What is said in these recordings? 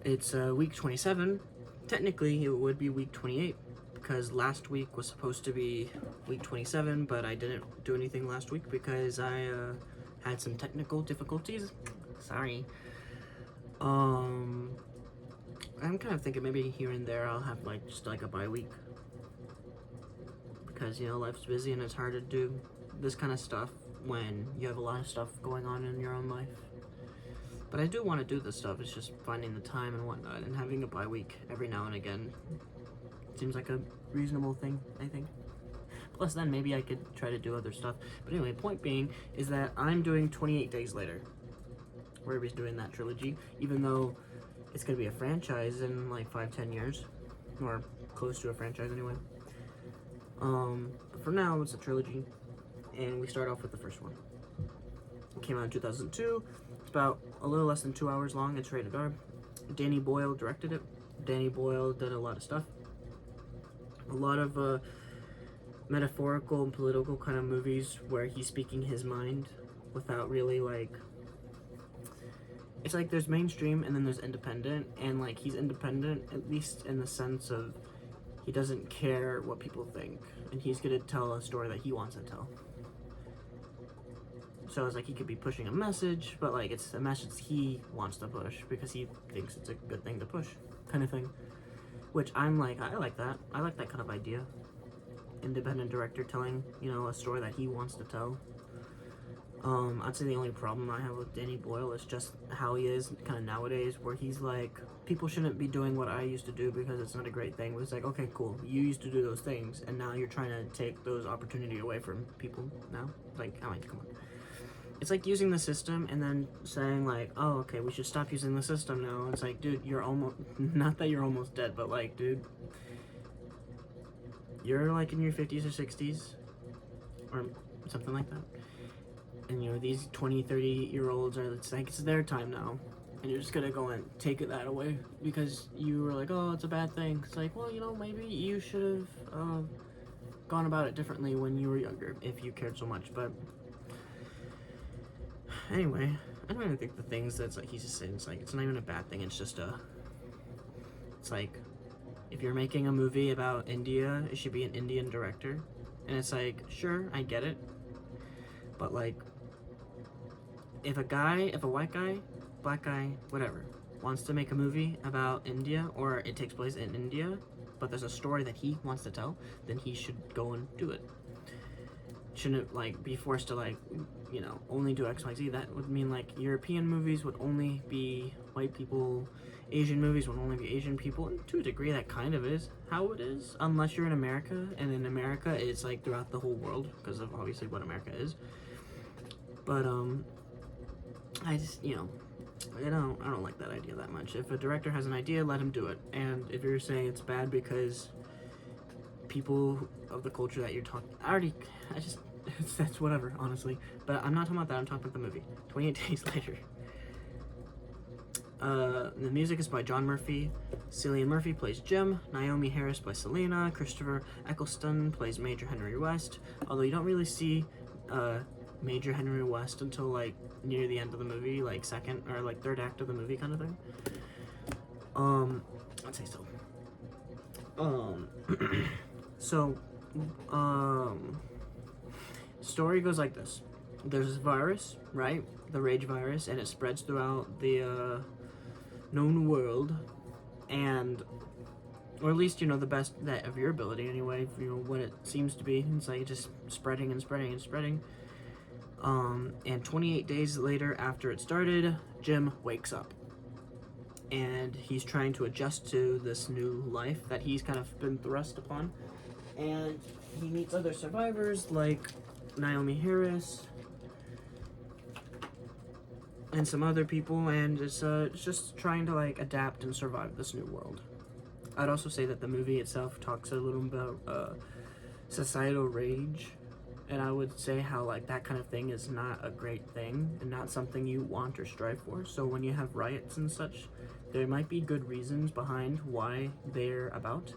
It's week 27. Technically, it would be week 28 because last week was supposed to be week 27, but I didn't do anything last week because I had some technical difficulties. Sorry. I'm kind of thinking maybe here and there I'll have like just like a bye week because life's busy and it's hard to do this kind of stuff when you have a lot of stuff going on in your own life. But I do want to do this stuff. It's just finding the time and whatnot, and having a bye week every now and again seems like a reasonable thing, I think. Plus then maybe I could try to do other stuff. But anyway, point being is that I'm doing 28 Days Later, where he's doing that trilogy, even though it's going to be a franchise in like 5-10 years, or close to a franchise anyway. But for now, it's a trilogy, and we start off with the first one. It came out in 2002. It's about a little less than 2 hours long. It's rated R. Danny Boyle directed it. Danny Boyle did a lot of stuff. A lot of metaphorical and political kind of movies where he's speaking his mind without really like... It's like there's mainstream and then there's independent, and like he's independent at least in the sense of he doesn't care what people think, and he's gonna tell a story that he wants to tell. So it's like he could be pushing a message, but like it's a message he wants to push because he thinks it's a good thing to push, kind of thing. Which I'm like, I like that. I like that kind of idea. Independent director telling, a story that he wants to tell. I'd say the only problem I have with Danny Boyle is just how he is kind of nowadays, where he's like, people shouldn't be doing what I used to do because it's not a great thing. But it's like, okay, cool, you used to do those things, and now you're trying to take those opportunity away from people now. Like, I mean, come on. It's like using the system and then saying like, oh, okay, we should stop using the system now. It's like, dude, you're almost, not that you're almost dead, but like, dude, you're like in your 50s or 60s or something like that. And these 20, 30-year-olds are, it's like, it's their time now. And you're just gonna go and take that away because you were like, oh, it's a bad thing. It's like, well, maybe you should have gone about it differently when you were younger if you cared so much, but... Anyway, I don't even think the things that's like he's just saying, it's like, it's not even a bad thing, it's just it's like, if you're making a movie about India, it should be an Indian director. And it's like, sure, I get it. But like, if a white guy, black guy, whatever, wants to make a movie about India, or it takes place in India, but there's a story that he wants to tell, then he should go and do it. Shouldn't like be forced to like only do XYZ. That would mean like European movies would only be white people, Asian movies would only be Asian people, and to a degree that kind of is how it is, unless you're in America, and in America it's like throughout the whole world because of obviously what America is. But I just I don't like that idea that much. If a director has an idea, let him do it. And if you're saying it's bad because people of the culture that you're talking, that's whatever, honestly. But I'm not talking about that, I'm talking about the movie, 28 Days Later. The music is by John Murphy. Cillian Murphy plays Jim. Naomie Harris plays Selena. Christopher Eccleston plays Major Henry West. Although you don't really see Major Henry West until like near the end of the movie, like second or like third act of the movie kind of thing. I'd say so. Story goes like this. There's this virus, right? The rage virus, and it spreads throughout the known world, and or at least the best that of your ability anyway, what it seems to be. It's like just spreading and spreading and spreading. And 28 days later after it started, Jim wakes up. And he's trying to adjust to this new life that he's kind of been thrust upon. And he meets other survivors like Naomie Harris and some other people, and it's just trying to like adapt and survive this new world. I'd also say that the movie itself talks a little about societal rage, and I would say how like that kind of thing is not a great thing and not something you want or strive for. So when you have riots and such, there might be good reasons behind why they're about,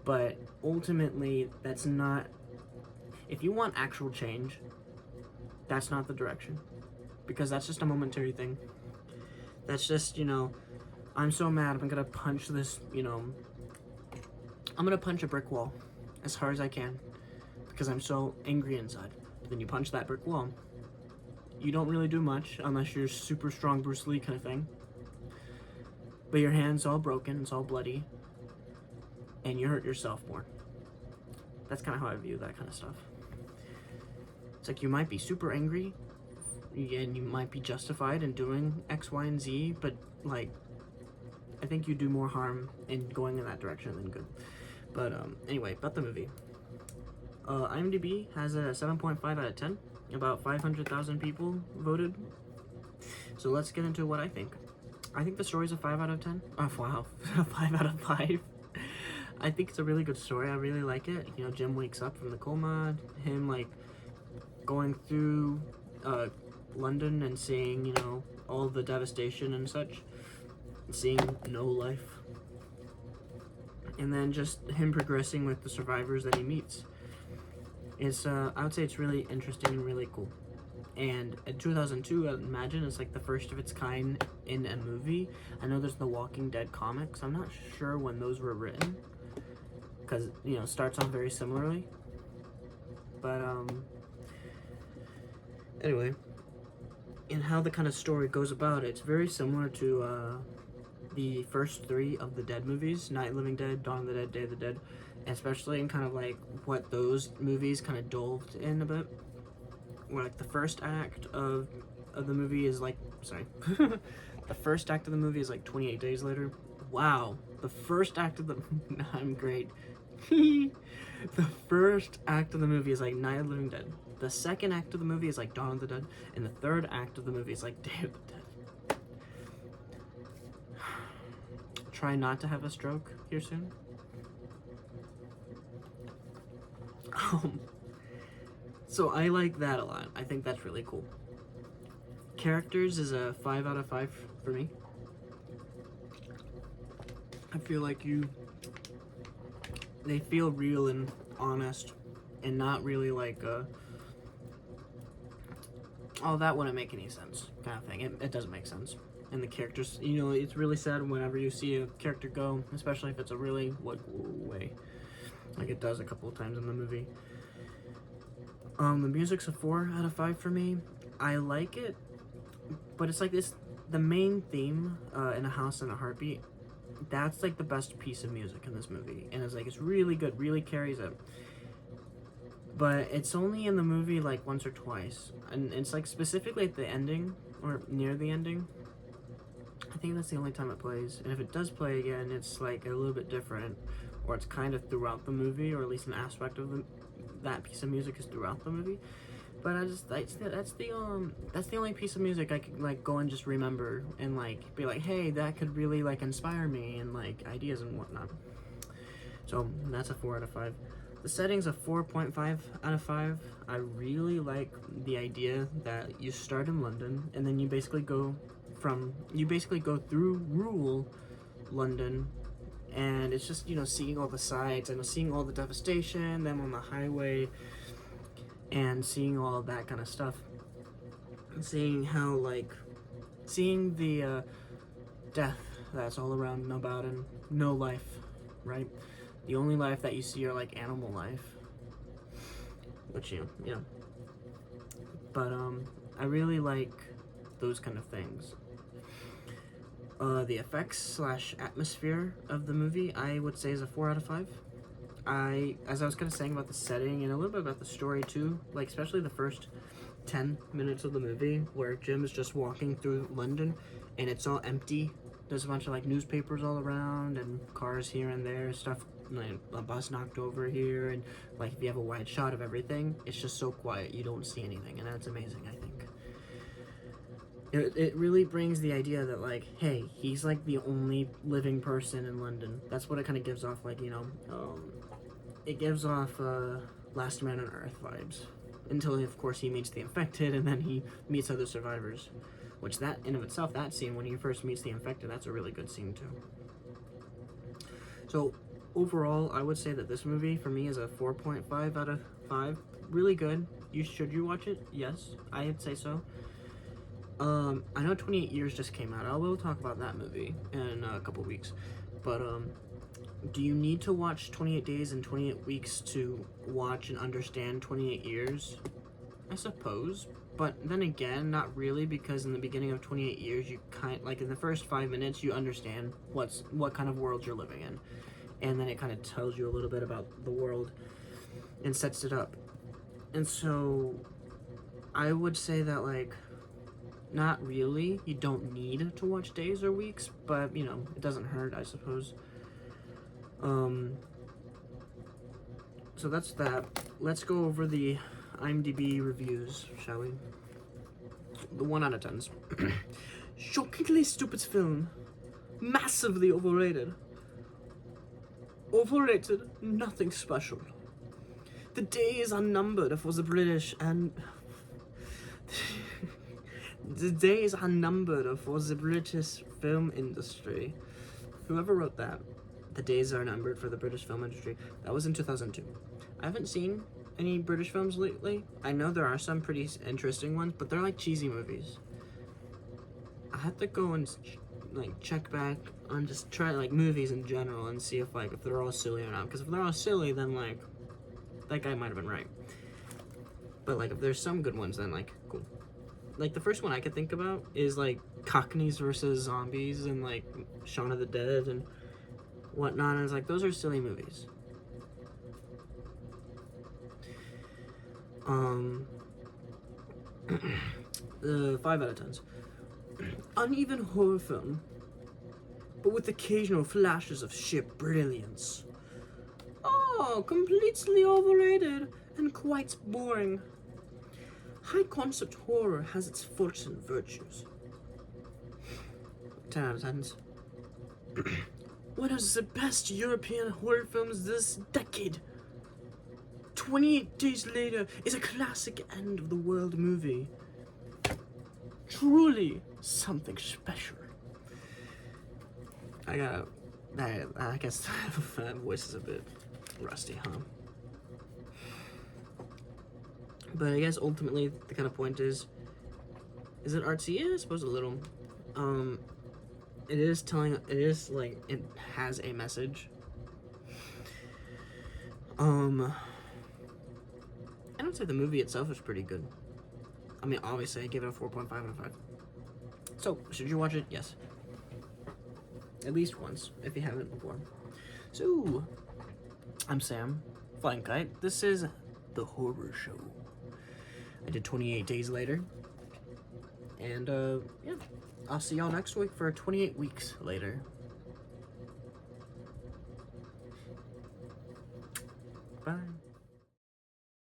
but ultimately that's not, if you want actual change, that's not the direction, because that's just a momentary thing. That's just, I'm so mad, I'm gonna punch this, I'm gonna punch a brick wall as hard as I can because I'm so angry inside. But then you punch that brick wall. You don't really do much unless you're super strong Bruce Lee kind of thing. But your hand's all broken, it's all bloody, and you hurt yourself more. That's kind of how I view that kind of stuff. It's like you might be super angry, and you might be justified in doing X, Y, and Z, but like, I think you do more harm in going in that direction than good. But anyway, about the movie. IMDb has a 7.5 out of 10. About 500,000 people voted. So let's get into what I think. I think the story's a 5 out of 10. Oh, wow. 5 out of 5. I think it's a really good story. I really like it. Jim wakes up from the coma. Him, like, going through London and seeing, all the devastation and such. Seeing no life. And then just him progressing with the survivors that he meets. It's, I would say it's really interesting and really cool. And in 2002, I imagine it's like the first of its kind in a movie. I know there's the Walking Dead comics. I'm not sure when those were written. Because, it starts off very similarly. But, anyway. And how the kind of story goes about it's very similar to, the first 3 of the Dead movies. Night of the Living Dead, Dawn of the Dead, Day of the Dead. Especially in kind of like what those movies kind of delved in a bit. Where like the first act of the movie is like, sorry. The first act of the movie is like 28 days later. Wow. The first act of the, I'm great. The first act of the movie is like Night of the Living Dead. The second act of the movie is like Dawn of the Dead. And the third act of the movie is like Day of the Dead. Try not to have a stroke here soon. So I like that a lot. I think that's really cool. Characters is a 5 out of 5 for me. I feel like they feel real and honest and not really like oh, that wouldn't make any sense kind of thing. It doesn't make sense. And the characters, it's really sad whenever you see a character go, especially if it's a really way. Like it does a couple of times in the movie. The music's a 4 out of 5 for me. I like it, but it's like this, the main theme, In a House and a Heartbeat, that's like the best piece of music in this movie. And it's like, it's really good, really carries it. But it's only in the movie like once or twice. And it's like specifically at the ending, or near the ending. I think that's the only time it plays. And if it does play again, it's like a little bit different. Or it's kind of throughout the movie, or at least an aspect of that piece of music is throughout the movie. But that's the only piece of music I could like go and just remember and like be like, hey, that could really like inspire me and like ideas and whatnot. So that's a 4 out of 5. The setting's a 4.5 out of 5. I really like the idea that you start in London and then you basically go through rural London. And it's just, seeing all the sights and seeing all the devastation, them on the highway, and seeing all of that kind of stuff. And seeing how, seeing the death that's all around about and no life, right? The only life that you see are, animal life. Which, But, I really like those kind of things. The effects / atmosphere of the movie, I would say is a 4 out of 5. As I was kind of saying about the setting and a little bit about the story too, especially the first 10 minutes of the movie where Jim is just walking through London and it's all empty. There's a bunch of newspapers all around and cars here and there, stuff, a bus knocked over here, and if you have a wide shot of everything, it's just so quiet, you don't see anything, and that's amazing, I think. It really brings the idea that, hey, he's, the only living person in London. That's what it kind of gives off, it gives off, Last Man on Earth vibes. Until, of course, he meets the infected, and then he meets other survivors. Which, that, in of itself, that scene, when he first meets the infected, that's a really good scene, too. So, overall, I would say that this movie, for me, is a 4.5 out of 5. Really good. Should you watch it? Yes, I'd say so. I know 28 Years just came out. I will talk about that movie in a couple weeks. But, do you need to watch 28 Days and 28 Weeks to watch and understand 28 Years? I suppose. But then again, not really, because in the beginning of 28 Years, you like in the first 5 minutes, you understand what kind of world you're living in. And then it kind of tells you a little bit about the world and sets it up. And so I would say that, like, not really. You don't need to watch Days or Weeks, but, you know, it doesn't hurt, I suppose. So that's that. Let's go over the IMDb reviews, shall we? The 1 out of 10s. Shockingly stupid film. Massively overrated. Overrated, nothing special. The days are numbered for the British and... the days are numbered for the British film industry. Whoever wrote that, the days are numbered for the British film industry, that was in 2002. I haven't seen any British films lately. I know there are some pretty interesting ones, but they're like cheesy movies. I have to go and like check back on just try like movies in general and see if they're all silly or not. Because if they're all silly, then like that guy might have been right. But like if there's some good ones, then like cool. Like the first one I could think about is like Cockneys versus Zombies and like Shaun of the Dead and whatnot. And it's like those are silly movies. The 5 out of 10s. Uneven horror film, but with occasional flashes of sheer brilliance. Oh, completely overrated and quite boring. High concept horror has its faults and virtues. 10 out of 10s. One of the best European horror films this decade. 28 Days Later is a classic end of the world movie. Truly something special. I guess that voice is a bit rusty, huh? But I guess ultimately the kind of point is it artsy? Yeah, I suppose a little. It is like, it has a message. I don't say the movie itself is pretty good. I mean, obviously, I give it a 4.5 out of 5. So, should you watch it? Yes. At least once, if you haven't before. So, I'm Sam, Flying Kite. This is The Horror Show. I did 28 Days Later. And, yeah. I'll see y'all next week for 28 Weeks Later. Bye.